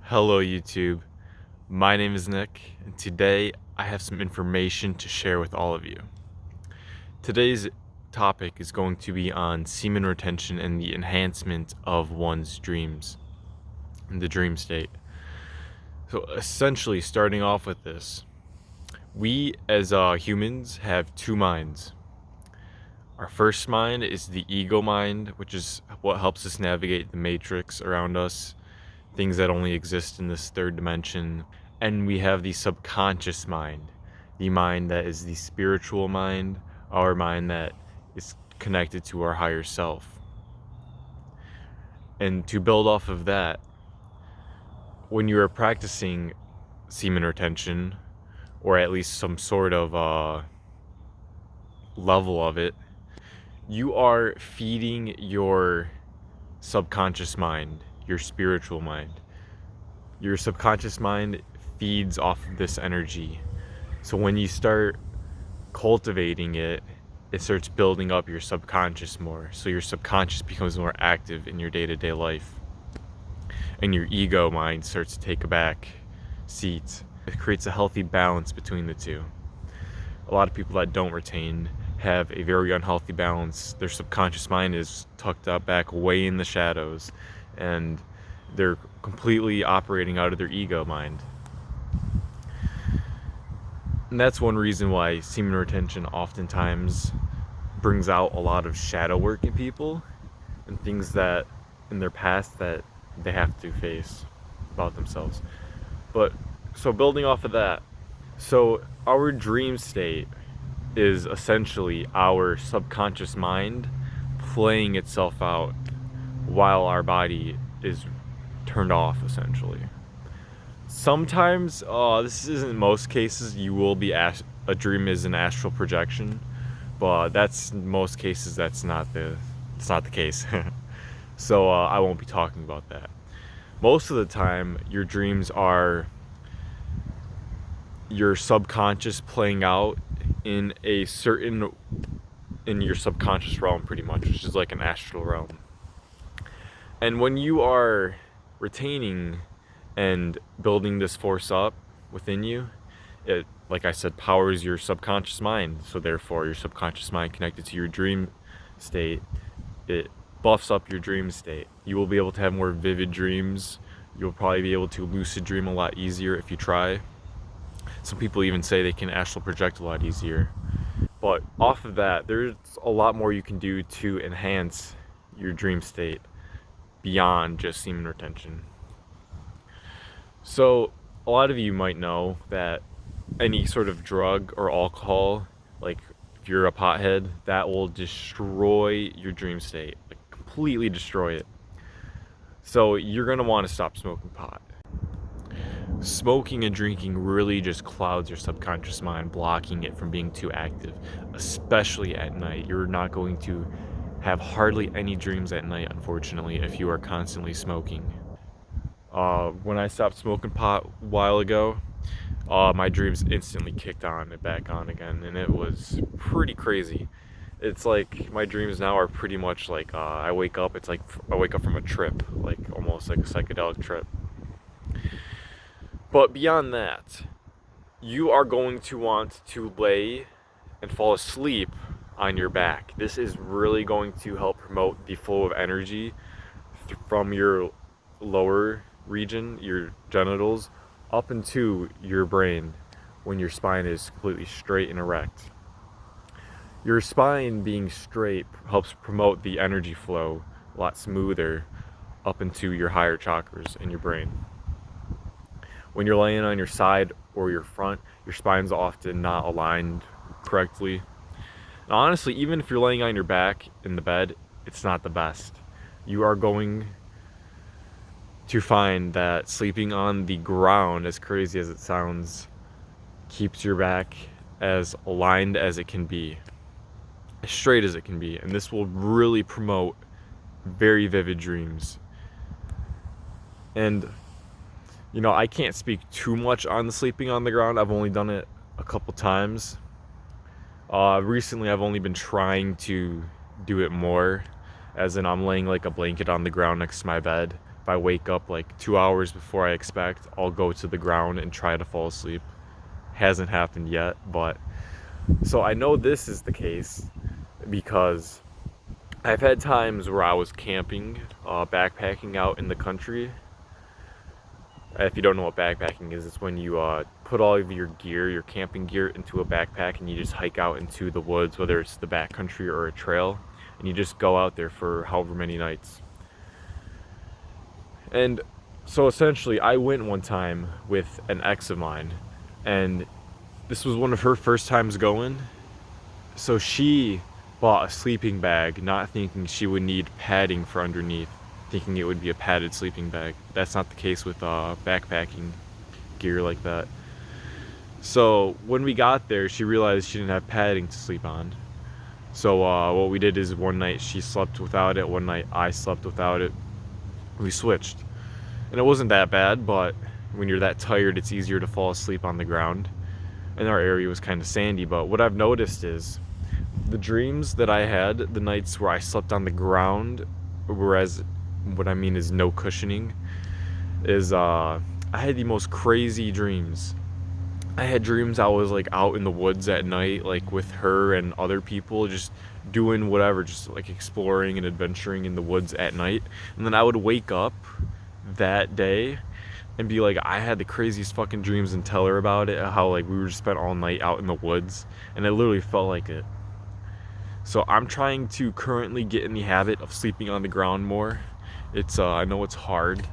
Hello YouTube, my name is Nick, and today I have some information to share with all of you. Today's topic is going to be on semen retention and the enhancement of one's dreams, in the dream state. So essentially, starting off with this, we as humans have two minds. Our first mind is the ego mind, which is what helps us navigate the matrix around us, things that only exist in this third dimension. And we have the subconscious mind, the mind that is the spiritual mind, our mind that is connected to our higher self. And to build off of that, when you are practicing semen retention, or at least some sort of level of it, you are feeding your subconscious mind, your spiritual mind. Your subconscious mind feeds off of this energy. So when you start cultivating it, it starts building up your subconscious more. So your subconscious becomes more active in your day-to-day life. And your ego mind starts to take a back seat. It creates a healthy balance between the two. A lot of people that don't retain have a very unhealthy balance. Their subconscious mind is tucked up back way in the shadows, and they're completely operating out of their ego mind. And that's one reason why semen retention oftentimes brings out a lot of shadow work in people and things that in their past that they have to face about themselves. But so building off of that, so our dream state is essentially our subconscious mind playing itself out while our body is turned off, essentially. Sometimes, this isn't most cases, you will be a dream is an astral projection, but that's most cases it's not the case. So I won't be talking about that. Most of the time, your dreams are your subconscious playing out in your subconscious realm, pretty much, which is like an astral realm. And when you are retaining and building this force up within you, it, like I said, powers your subconscious mind. So therefore, your subconscious mind connected to your dream state, it buffs up your dream state. You will be able to have more vivid dreams. You'll probably be able to lucid dream a lot easier if you try. Some people even say they can astral project a lot easier. But off of that, there's a lot more you can do to enhance your dream state beyond just semen retention. So a lot of you might know that any sort of drug or alcohol, like if you're a pothead, that will destroy your dream state, like completely destroy it. So you're going to want to stop smoking pot. Smoking and drinking really just clouds your subconscious mind, blocking it from being too active, especially at night. You're not going to have hardly any dreams at night, unfortunately, if you are constantly smoking. When I stopped smoking pot a while ago, my dreams instantly kicked on and back on again, and it was pretty crazy. It's like my dreams now are pretty much like I wake up, it's like I wake up from a trip, like almost like a psychedelic trip. But beyond that, you are going to want to lay and fall asleep on your back. This is really going to help promote the flow of energy from your lower region, your genitals, up into your brain when your spine is completely straight and erect. Your spine being straight helps promote the energy flow a lot smoother up into your higher chakras in your brain. When you're laying on your side or your front, your spine's often not aligned correctly. And honestly, even if you're laying on your back in the bed, it's not the best. You are going to find that sleeping on the ground, as crazy as it sounds, keeps your back as aligned as it can be, as straight as it can be. And this will really promote very vivid dreams. And you know, I can't speak too much on the sleeping on the ground. I've only done it a couple times. Recently, I've only been trying to do it more, as in I'm laying like a blanket on the ground next to my bed if I wake up like 2 hours before I expect, I'll go to the ground and try to fall asleep. Hasn't happened yet, but so I know this is the case because I've had times where I was camping, backpacking out in the country. If you don't know what backpacking is, it's when you put all of your gear, your camping gear, into a backpack and you just hike out into the woods, whether it's the backcountry or a trail, and you just go out there for however many nights. And so essentially, I went one time with an ex of mine, and this was one of her first times going. So she bought a sleeping bag, not thinking she would need padding for underneath, thinking it would be a padded sleeping bag. That's not the case with backpacking gear like that. So when we got there, she realized she didn't have padding to sleep on. So what we did is one night she slept without it, one night I slept without it. We switched. And it wasn't that bad, but when you're that tired, it's easier to fall asleep on the ground. And our area was kind of sandy, but what I've noticed is the dreams that I had, the nights where I slept on the ground, whereas what I mean is no cushioning, is I had the most crazy dreams. I had dreams I was like out in the woods at night, like with her and other people, just doing whatever, just like exploring and adventuring in the woods at night. And then I would wake up that day and be like, I had the craziest fucking dreams, and tell her about it, how like we were just spent all night out in the woods, and it literally felt like it. So I'm trying to currently get in the habit of sleeping on the ground more. It's I know it's hard.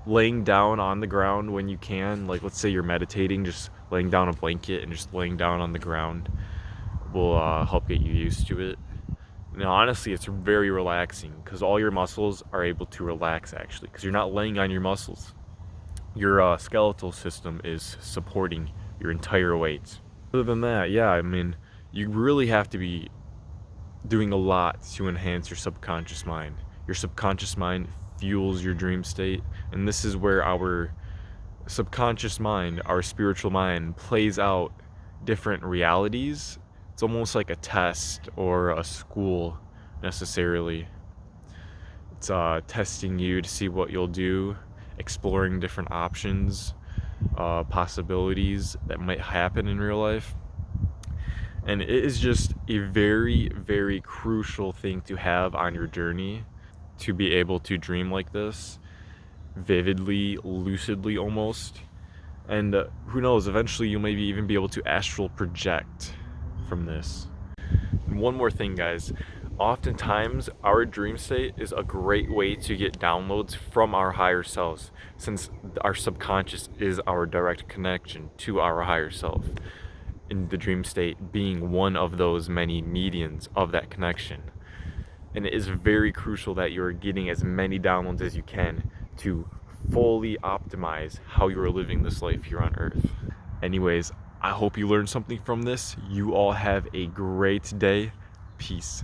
Laying down on the ground when you can, like let's say you're meditating, just laying down a blanket and just laying down on the ground will help get you used to it. Now honestly, it's very relaxing because all your muscles are able to relax actually, because you're not laying on your muscles. Your skeletal system is supporting your entire weight. Other than that, yeah, I mean, you really have to be doing a lot to enhance your subconscious mind. Your subconscious mind fuels your dream state, and this is where our subconscious mind, our spiritual mind, plays out different realities. It's almost like a test or a school necessarily. It's testing you to see what you'll do, exploring different options, possibilities that might happen in real life. And it is just a very, very crucial thing to have on your journey, to be able to dream like this, vividly, lucidly almost. And who knows, eventually you maybe even be able to astral project from this. And one more thing, guys. Oftentimes, our dream state is a great way to get downloads from our higher selves, since our subconscious is our direct connection to our higher self. In the dream state being one of those many medians of that connection. And it is very crucial that you're getting as many downloads as you can to fully optimize how you're living this life here on Earth. Anyways, I hope you learned something from this. You all have a great day. Peace.